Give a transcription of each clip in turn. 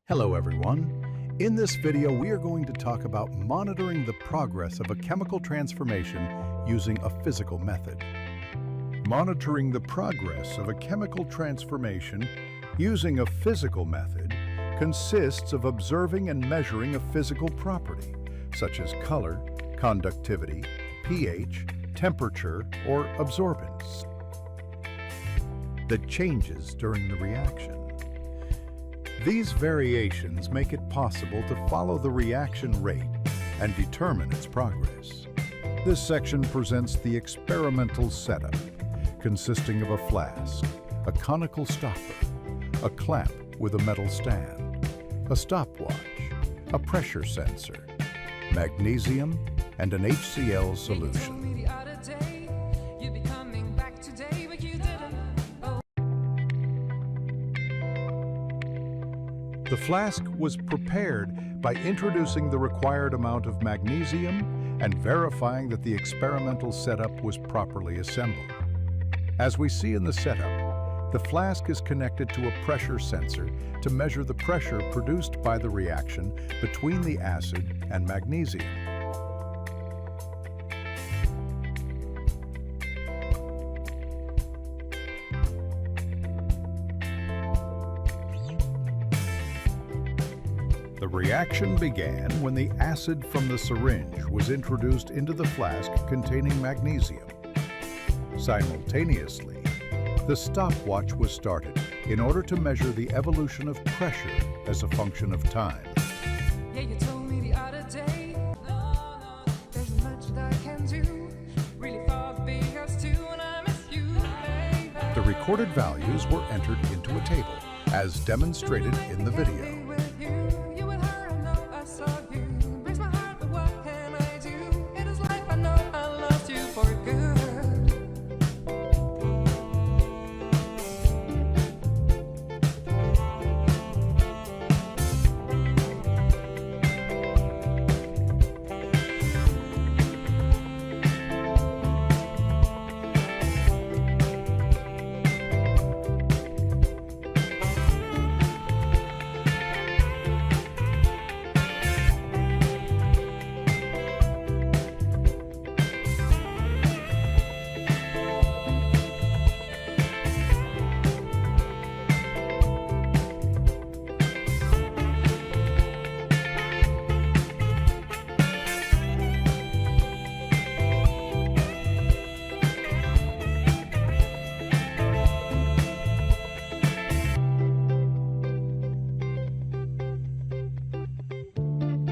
Hello everyone. In this video we are going to talk about monitoring the progress of a chemical transformation using a physical method. Monitoring the progress of a chemical transformation using a physical method consists of observing and measuring a physical property, such as color, conductivity, pH, temperature, or absorbance, that changes during the reaction. These variations make it possible to follow the reaction rate and determine its progress. This section presents the experimental setup, consisting of a flask, a conical stopper, a clamp with a metal stand, a stopwatch, a pressure sensor, magnesium, and an HCl solution. The flask was prepared by introducing the required amount of magnesium and verifying that the experimental setup was properly assembled. As we see in the setup, the flask is connected to a pressure sensor to measure the pressure produced by the reaction between the acid and magnesium. The reaction began when the acid from the syringe was introduced into the flask containing magnesium. Simultaneously, the stopwatch was started in order to measure the evolution of pressure as a function of time. Yeah, you told me the other day, no, there's much that I can do, really far being us two, and I miss you, baby. The recorded values were entered into a table, as demonstrated in the video.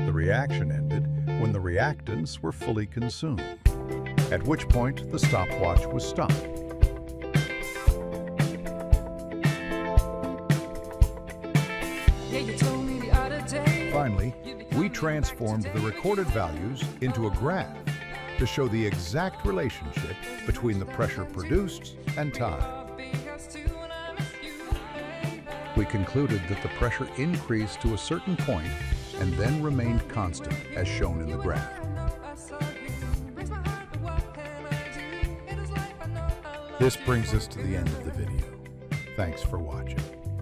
The reaction ended when the reactants were fully consumed, at which point the stopwatch was stopped. Yeah, you told me the other day. Finally, we transformed the recorded values into a graph to show the exact relationship between the pressure produced and time. We concluded that the pressure increased to a certain point and then remained constant, as shown in the graph. This brings us to the end of the video. Thanks for watching.